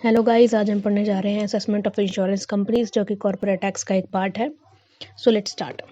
Hello guys, आज हम पढ़ने जा रहे हैं असेसमेंट ऑफ इंश्योरेंस कंपनीज जो कि कॉर्पोरेट टैक्स का एक पार्ट है। So let's start.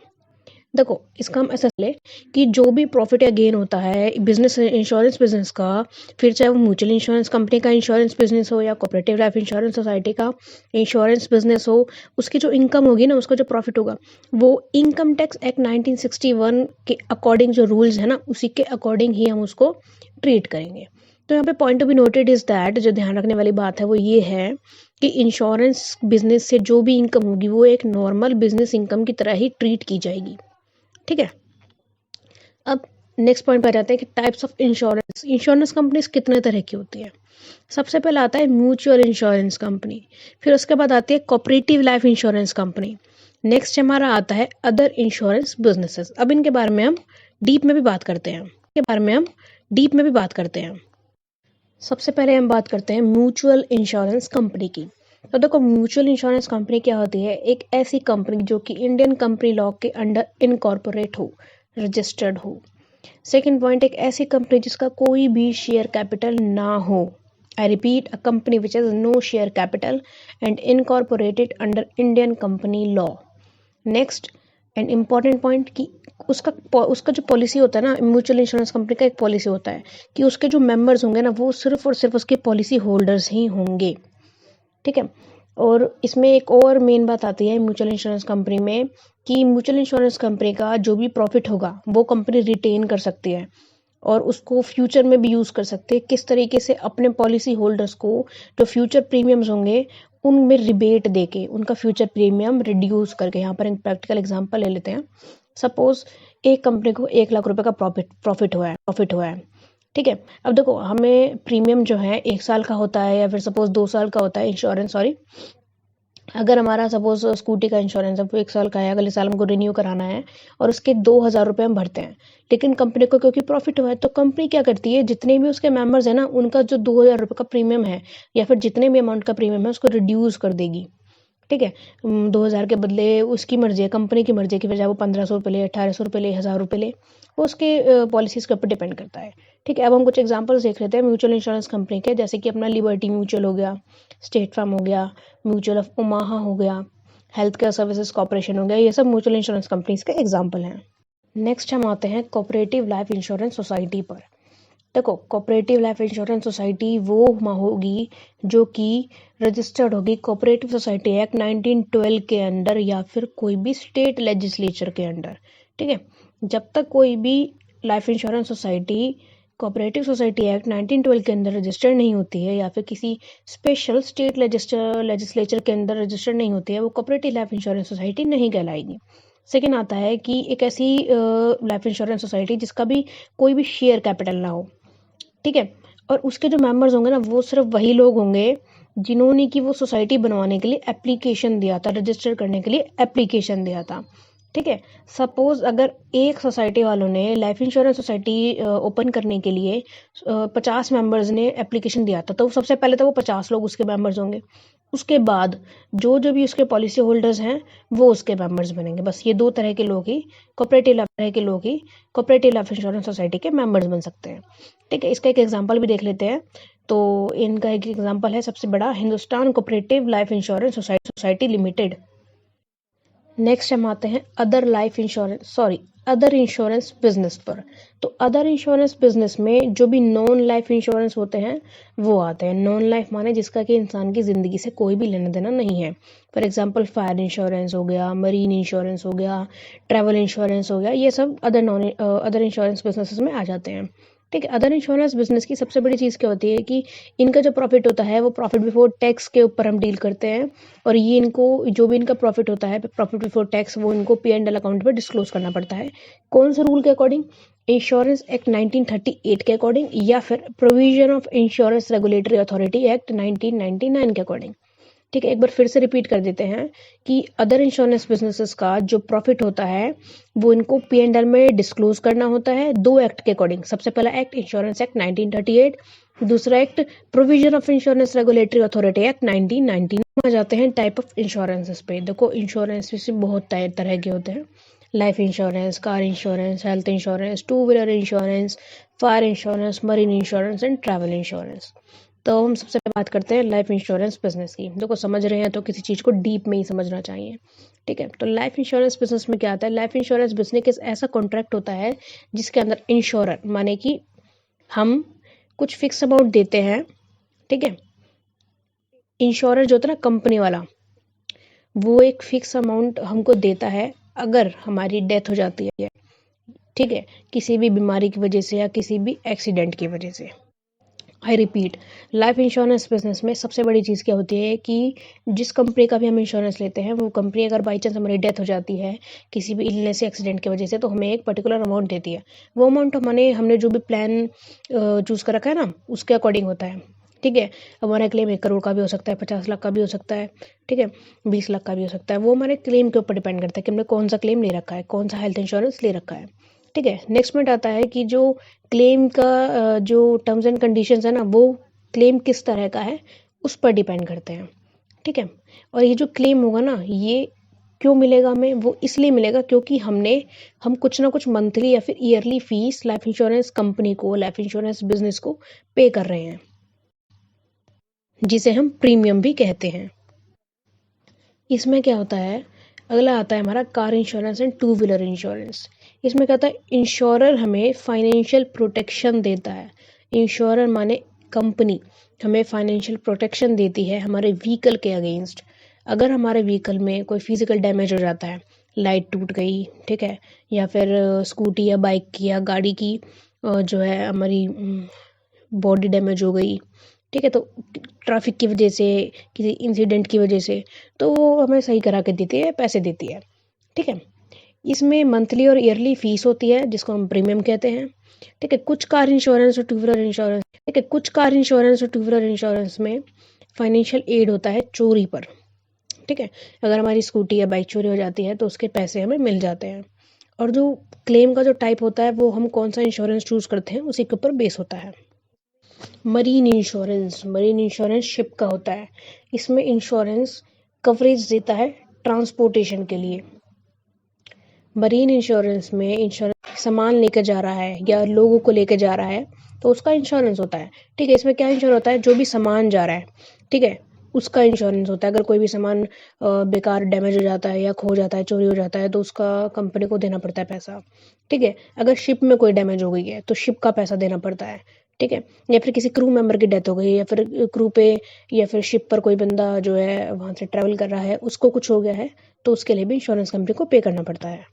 देखो, इसका हम असेस ले कि जो भी प्रॉफिट या गेन होता है बिजनेस इंश्योरेंस बिजनेस का, फिर चाहे वो म्यूचुअल इंश्योरेंस कंपनी का इंश्योरेंस बिजनेस हो या कोऑपरेटिव लाइफ इंश्योरेंस सोसाइटी का इंश्योरेंस बिजनेस हो, उसकी जो इनकम होगी ना, उसका जो प्रॉफिट होगा, वो इनकम टैक्स एक्ट 1961 के अकॉर्डिंग जो रूल्स है ना, उसी के अकॉर्डिंग ही हम उसको ट्रीट करेंगे। तो यहाँ पे point to be noted is that, जो ध्यान रखने वाली बात है वो ये है कि इंश्योरेंस बिजनेस से जो भी इनकम होगी वो एक नॉर्मल बिजनेस इनकम की तरह ही ट्रीट की जाएगी। ठीक है। अब नेक्स्ट पॉइंट पर जाते हैं कि types of insurance. Insurance companies कितने तरह की होती है। सबसे पहले आता है म्यूचुअल इंश्योरेंस कंपनी, फिर उसके बाद आती है cooperative life insurance company, next हमारा आता है अदर इंश्योरेंस बिजनेसेस। अब इनके बारे में हम डीप में भी बात करते हैं। सबसे पहले हम बात करते हैं म्यूचुअल इंश्योरेंस कंपनी की। तो देखो, म्यूचुअल इंश्योरेंस कंपनी क्या होती है? एक ऐसी कंपनी जो कि इंडियन कंपनी लॉ के अंडर इनकॉर्पोरेट हो, रजिस्टर्ड हो। सेकेंड पॉइंट, एक ऐसी कंपनी जिसका कोई भी शेयर कैपिटल ना हो। I repeat, a company which has no share capital and incorporated under Indian company law. Next and important point कि उसका जो पॉलिसी होता है ना, म्यूचुअल इंश्योरेंस कंपनी का एक पॉलिसी होता है कि उसके जो मेंबर्स होंगे ना, वो सिर्फ और सिर्फ उसके पॉलिसी होल्डर्स ही होंगे। ठीक है। और इसमें एक और मेन बात आती है म्यूचुअल इंश्योरेंस कंपनी में कि म्यूचुअल इंश्योरेंस कंपनी का जो भी प्रॉफिट होगा वो कंपनी रिटेन कर सकती है और उसको फ्यूचर में भी यूज़ कर सकते हैं। किस तरीके से? अपने पॉलिसी होल्डर्स को जो फ्यूचर प्रीमियम्स होंगे उनमें रिबेट देके उनका फ्यूचर प्रीमियम रिड्यूस करके। यहाँ पर एक प्रैक्टिकल एग्जांपल ले लेते हैं। सपोज एक कंपनी को 1 लाख रुपए का प्रॉफिट हुआ है। ठीक है। अब देखो, हमें प्रीमियम जो है 1 साल का होता है या फिर सपोज 2 साल का होता है इंश्योरेंस, सॉरी। अगर हमारा सपोज स्कूटी का इंश्योरेंस है वो 1 साल का है, अगले साल हमको रिन्यू कराना है और उसके 2,000 रुपये हम भरते हैं। लेकिन कंपनी को क्योंकि प्रॉफिट हुआ है तो कंपनी क्या करती है, जितने भी उसके मेंबर्स हैं ना, उनका जो 2,000 रुपये का प्रीमियम है या फिर जितने भी अमाउंट का प्रीमियम है उसको रिड्यूस कर देगी। ठीक है। 2,000 के बदले उसकी मर्जी है, कंपनी की मर्जी है कि चाहे वो 1,500 रुपये ले, 1,800 रुपये ले, 1,000 रुपये ले, वो उसके पॉलिसीज़ के ऊपर डिपेंड करता है। ठीक है। अब हम कुछ एग्जांपल्स देख लेते हैं म्यूचुअल इंश्योरेंस कंपनी के, जैसे कि अपना लिबर्टी म्यूचुअल हो गया, स्टेट फार्म हो गया, म्यूचुअल ऑफ ओमाहा हो गया, हेल्थ केयर सर्विसेज कॉर्पोरेशन हो गया। ये सब म्यूचुअल इंश्योरेंस कंपनीज के एग्जाम्पल हैं। नेक्स्ट हम आते हैं कोऑपरेटिव लाइफ इंश्योरेंस सोसाइटी पर। देखो, कोऑपरेटिव लाइफ इंश्योरेंस सोसाइटी वो होगी जो कि रजिस्टर्ड होगी कोऑपरेटिव सोसाइटी एक्ट 1912 के अंडर या फिर कोई भी स्टेट लेजिस्लेचर के अंडर। ठीक है। जब तक कोई भी life insurance society cooperative society act 1912 के अंदर रजिस्टर्ड नहीं होती है या फिर किसी स्पेशल स्टेट लेजिस्लेचर के अंदर रजिस्टर्ड नहीं होती है, वो कोऑपरेटिव लाइफ इंश्योरेंस सोसाइटी नहीं कहलाएगी। सेकेंड आता है कि एक ऐसी लाइफ इंश्योरेंस सोसाइटी जिसका भी कोई भी शेयर कैपिटल ना हो। ठीक है। और उसके जो मेंबर्स होंगे ना, वो सिर्फ वही लोग होंगे जिन्होंने कि वो सोसाइटी बनवाने के लिए एप्लीकेशन दिया था, रजिस्टर करने के लिए एप्लीकेशन दिया था। ठीक है। सपोज अगर एक सोसाइटी वालों ने लाइफ इंश्योरेंस सोसाइटी ओपन करने के लिए 50 मेंबर्स ने एप्लीकेशन दिया था, तो सबसे पहले तो वो 50 लोग उसके मेंबर्स होंगे। उसके बाद जो जो भी उसके पॉलिसी होल्डर्स हैं वो उसके मेंबर्स बनेंगे। बस ये दो तरह के लोग ही कोऑपरेटिव लाइफ इंश्योरेंस सोसाइटी के मेंबर्स बन सकते हैं। ठीक है। इसका एक एग्जांपल भी देख लेते हैं। तो इनका एक एग्जांपल है सबसे बड़ा, Hindustan cooperative life insurance society limited. Next हम आते हैं अदर इंश्योरेंस बिजनेस पर। तो अदर इंश्योरेंस बिजनेस में जो भी नॉन लाइफ इंश्योरेंस होते हैं वो आते हैं। नॉन लाइफ माने जिसका कि इंसान की ज़िंदगी से कोई भी लेना देना नहीं है। फॉर एग्जांपल फायर इंश्योरेंस हो गया, मरीन इंश्योरेंस हो गया, ट्रैवल इंश्योरेंस हो गया, ये सब अदर इंश्योरेंस बिजनेसेस में आ जाते हैं। ठीक है। अदर इंश्योरेंस बिजनेस की सबसे बड़ी चीज़ क्या होती है कि इनका जो प्रॉफिट होता है वो प्रॉफिट बिफोर टैक्स के ऊपर हम डील करते हैं। और ये इनको जो भी इनका प्रॉफिट होता है, प्रॉफिट बिफोर टैक्स, वो इनको P&L अकाउंट पर डिस्क्लोज करना पड़ता है। कौन से रूल के अकॉर्डिंग? इंश्योरेंस एक्ट 1938 के अकॉर्डिंग या फिर provision of insurance regulatory authority act 1999 के अकॉर्डिंग। ठीक है। एक बार फिर से रिपीट कर देते हैं कि अदर इंश्योरेंस बिजनेसेस का जो प्रॉफिट होता है वो इनको P&L में डिस्क्लोज करना होता है दो एक्ट के अकॉर्डिंग। सबसे पहला एक्ट इंश्योरेंस एक्ट 1938, दूसरा act provision of insurance regulatory authority act 1999। आ जाते हैं टाइप ऑफ इंश्योरेंसेस पे। देखो, इंश्योरेंस से बहुत तरह के होते हैं। Life insurance, car insurance, health insurance, two wheeler insurance, fire insurance, marine insurance and travel insurance. तो हम सबसे पहले बात करते हैं लाइफ इंश्योरेंस बिजनेस की। देखो समझ रहे हैं तो किसी चीज़ को डीप में ही समझना चाहिए, ठीक है। तो लाइफ इंश्योरेंस बिजनेस में क्या आता है, लाइफ इंश्योरेंस बिजनेस एक ऐसा कॉन्ट्रैक्ट होता है जिसके अंदर इंश्योरर माने कि हम कुछ फिक्स अमाउंट देते हैं, ठीक है। इंश्योरर जो होता है ना कंपनी वाला, वो एक फिक्स अमाउंट हमको देता है अगर हमारी डेथ हो जाती है, ठीक है, किसी भी बीमारी की वजह से या किसी भी एक्सीडेंट की वजह से। I repeat, life insurance business में सबसे बड़ी चीज़ क्या होती है कि जिस कंपनी का भी हम इंश्योरेंस लेते हैं वो कंपनी अगर बाई चांस हमारी डेथ हो जाती है किसी भी इलनेस या एक्सीडेंट की वजह से, तो हमें एक पर्टिकुलर अमाउंट देती है। वो अमाउंट हमने जो भी प्लान चूज़ कर रखा है ना उसके अकॉर्डिंग होता है, ठीक है। हमारा क्लेम 1 करोड़ का भी हो सकता है, 50 लाख का भी हो सकता है, ठीक है, 20 लाख का भी हो सकता है। वो हमारे क्लेम के ऊपर डिपेंड करता है कि हमने कौन सा क्लेम ले रखा है, कौन सा हेल्थ इंश्योरेंस ले रखा है, ठीक है। नेक्स्ट पॉइंट आता है कि जो क्लेम का जो टर्म्स एंड कंडीशंस है ना वो क्लेम किस तरह का है उस पर डिपेंड करते हैं, ठीक है। और ये जो क्लेम होगा ना ये क्यों मिलेगा हमें, वो इसलिए मिलेगा क्योंकि हम कुछ ना कुछ मंथली या फिर yearly fees life insurance company को, लाइफ इंश्योरेंस बिजनेस को पे कर रहे हैं, जिसे हम प्रीमियम भी कहते हैं। इसमें क्या होता है, अगला आता है हमारा car insurance and two wheeler insurance. इसमें क्या होता है, इंश्योरर हमें फाइनेंशियल प्रोटेक्शन देता है। इंश्योरर माने कंपनी हमें फाइनेंशियल प्रोटेक्शन देती है हमारे व्हीकल के अगेंस्ट। अगर हमारे व्हीकल में कोई फिजिकल डैमेज हो जाता है, लाइट टूट गई, ठीक है, या फिर स्कूटी या बाइक की या गाड़ी की जो है हमारी बॉडी डैमेज हो गई, ठीक है, तो ट्रैफिक की वजह से, किसी इंसिडेंट की वजह से, तो वो हमें सही करा के देती है, पैसे देती है, ठीक है। इसमें मंथली और ईयरली फीस होती है जिसको हम प्रीमियम कहते हैं, ठीक है। कुछ कार इंश्योरेंस और टू व्हीलर इंश्योरेंस, ठीक है, कुछ कार इंश्योरेंस और टू व्हीलर इंश्योरेंस में फाइनेंशियल एड होता है चोरी पर, ठीक है। अगर हमारी स्कूटी या बाइक चोरी हो जाती है तो उसके पैसे हमें मिल जाते हैं। और जो क्लेम का जो टाइप होता है वो हम कौन सा इंश्योरेंस चूज करते हैं उसी के ऊपर बेस होता है। मरीन इंश्योरेंस शिप का होता है। इसमें इंश्योरेंस कवरेज देता है ट्रांसपोर्टेशन के लिए। मरीन इंश्योरेंस में इंश्योरेंस सामान लेकर जा रहा है या लोगों को लेकर जा रहा है तो उसका इंश्योरेंस होता है, ठीक है। इसमें क्या इंश्योर होता है, जो भी सामान जा रहा है, ठीक है, उसका इंश्योरेंस होता है। अगर कोई भी सामान बेकार डैमेज हो जाता है या खो जाता है, चोरी हो जाता है, तो उसका कंपनी को देना पड़ता है पैसा, ठीक है। अगर शिप में कोई डैमेज हो गई है तो शिप का पैसा देना पड़ता है, ठीक है। या फिर किसी क्रू मेंबर की डेथ हो गई या फिर क्रू पे या फिर शिप पर कोई बंदा जो है वहाँ से ट्रैवल कर रहा है उसको कुछ हो गया है तो उसके लिए भी इंश्योरेंस कंपनी को पे करना पड़ता है।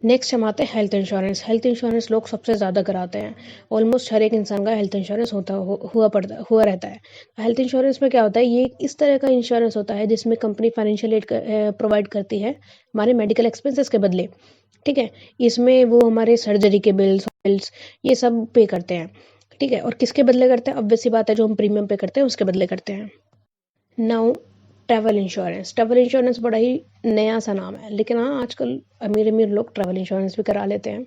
नेक्स्ट हम आते हैं हेल्थ इंश्योरेंस। हेल्थ इंश्योरेंस लोग सबसे ज़्यादा कराते हैं। ऑलमोस्ट हर एक इंसान का हेल्थ इंश्योरेंस हुआ रहता है। हेल्थ इंश्योरेंस में क्या होता है, ये इस तरह का इंश्योरेंस होता है जिसमें कंपनी फाइनेंशियल एड प्रोवाइड करती है हमारे मेडिकल एक्सपेंसेस के बदले, ठीक है। इसमें वो हमारे सर्जरी के बिल्स ये सब पे करते हैं, ठीक है। और किसके बदले करते हैं, ऑब्वियस सी बात है जो हम प्रीमियम पे करते हैं उसके बदले करते हैं। नाउ ट्रैवल इंश्योरेंस बड़ा ही नया सा नाम है, लेकिन हाँ आजकल अमीर अमीर लोग ट्रैवल इंश्योरेंस भी करा लेते हैं,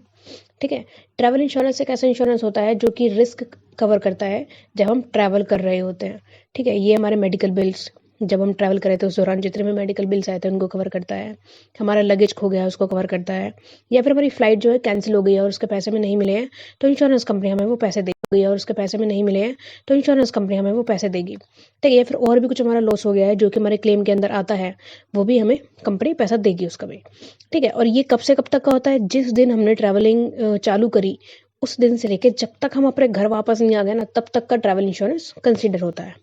ठीक है। ट्रैवल इंश्योरेंस एक ऐसा इंश्योरेंस होता है जो कि रिस्क कवर करता है जब हम ट्रैवल कर रहे होते हैं, ठीक है। ये हमारे मेडिकल बिल्स, जब हम ट्रैवल कर रहे थे उस दौरान जितने भी मेडिकल बिल्स आए थे उनको कवर करता है। हमारा लगेज खो गया है उसको कवर करता है, या फिर हमारी फ्लाइट जो है कैंसिल हो गई है और उसके पैसे में नहीं मिले हैं तो इंश्योरेंस कंपनी हमें वो पैसे देगी, और उसके पैसे में नहीं मिले हैं तो इंश्योरेंस कंपनी हमें वो पैसे देगी, ठीक है। या फिर और भी कुछ हमारा लॉस हो गया है जो कि हमारे क्लेम के अंदर आता है, वो भी हमें कंपनी पैसा देगी उसका भी, ठीक है। और ये कब से कब तक का होता है, जिस दिन हमने ट्रैवलिंग चालू करी उस दिन से लेके जब तक हम अपने घर वापस नहीं आ गए ना तब तक का ट्रैवल इंश्योरेंस कंसिडर होता है।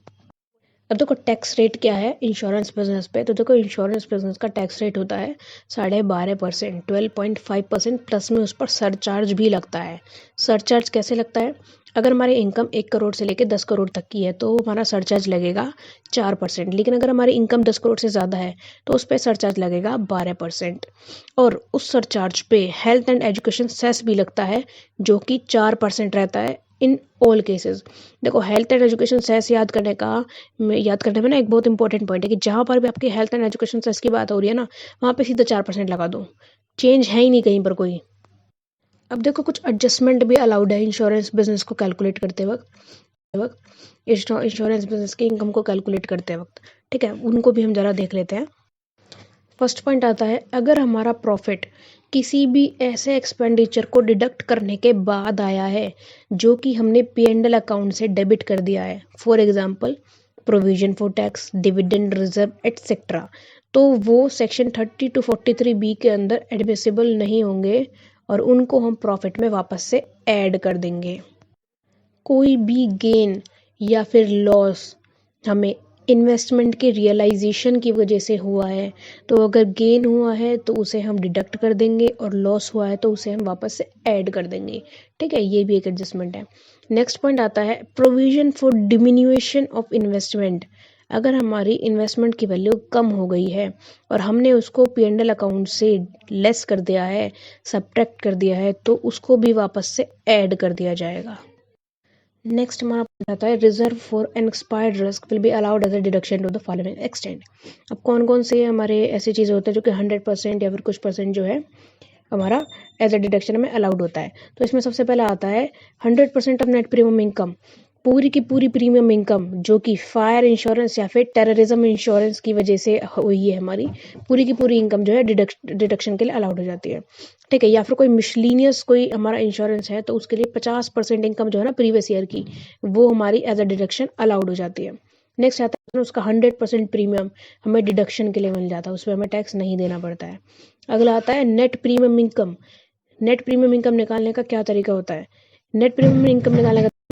अब देखो टैक्स रेट क्या है इंश्योरेंस बिजनेस पे, तो देखो इंश्योरेंस बिजनेस का टैक्स रेट होता है 12.5%, 12.5%, प्लस में उस पर सरचार्ज भी लगता है। सरचार्ज कैसे लगता है, अगर हमारी इनकम 1 करोड़ से लेकर 10 करोड़ तक की है तो हमारा सरचार्ज लगेगा 4%, लेकिन अगर हमारी इनकम 10 करोड़ से ज़्यादा है तो उस पर सरचार्ज लगेगा 12%। और उस सरचार्ज पे हेल्थ एंड एजुकेशन सेस भी लगता है जो कि 4% रहता है इन ऑल केसेस। देखो हेल्थ एंड एजुकेशन सेस याद करने में ना एक बहुत इंपॉर्टेंट पॉइंट है कि जहाँ पर भी आपकी हेल्थ एंड एजुकेशन सेस की बात हो रही है ना वहाँ पे सीधा 4% लगा दो, चेंज है ही नहीं कहीं पर कोई। अब देखो कुछ एडजस्टमेंट भी अलाउड है इंश्योरेंस बिजनेस को कैलकुलेट करते वक्त इंश्योरेंस बिजनेस की इनकम को कैलकुलेट करते वक्त, ठीक है, उनको भी हम ज़रा देख लेते हैं। फर्स्ट पॉइंट आता है, अगर हमारा प्रॉफिट किसी भी ऐसे एक्सपेंडिचर को डिडक्ट करने के बाद आया है जो कि हमने P&L अकाउंट से डेबिट कर दिया है, for example provision for tax, dividend reserve etcetera, तो वो सेक्शन 30 to 43B के अंदर एडमिसिबल नहीं होंगे और उनको हम प्रॉफिट में वापस से ऐड कर देंगे। कोई भी गेन या फिर लॉस हमें इन्वेस्टमेंट के रियलाइजेशन की वजह से हुआ है, तो अगर गेन हुआ है तो उसे हम डिडक्ट कर देंगे और लॉस हुआ है तो उसे हम वापस से ऐड कर देंगे। ठीक है, ये भी एक एडजस्टमेंट है। नेक्स्ट पॉइंट आता है प्रोविजन फॉर डिमिन्यूएशन ऑफ इन्वेस्टमेंट। अगर हमारी इन्वेस्टमेंट की वैल्यू कम हो गई है और हमने उसको P&L अकाउंट से लेस कर दिया है, सब्ट्रैक्ट कर दिया है, तो उसको भी वापस से ऐड कर दिया जाएगा। नेक्स्ट हमारा पॉइंट आता है reserve for unexpired risk will be allowed as a deduction to the following extent. अब कौन कौन से हमारे ऐसी चीज़ होते हैं जो कि 100% या फिर कुछ परसेंट जो है हमारा एज अ डिडक्शन में अलाउड होता है। तो इसमें सबसे पहला आता है 100% ऑफ नेट प्रीमियम इनकम, पूरी की पूरी प्रीमियम इनकम जो कि फायर इंश्योरेंस या फिर टेररिज्म इंश्योरेंस की वजह से हुई है, हमारी पूरी की पूरी इनकम जो है डिडक्शन के लिए अलाउड हो जाती है। ठीक है, या फिर कोई मिसलीनियस कोई हमारा इंश्योरेंस है तो उसके लिए 50% इनकम जो है ना प्रीवियस ईयर की, वो हमारी एज अ डिडक्शन अलाउड हो जाती है। नेक्स्ट आता है उसका 100% प्रीमियम हमें डिडक्शन के लिए मिल जाता है, उसमें हमें टैक्स नहीं देना पड़ता है। अगला आता है net premium income. Net premium income निकालने का क्या तरीका होता है? नेट प्रीमियम इनकम निकालने का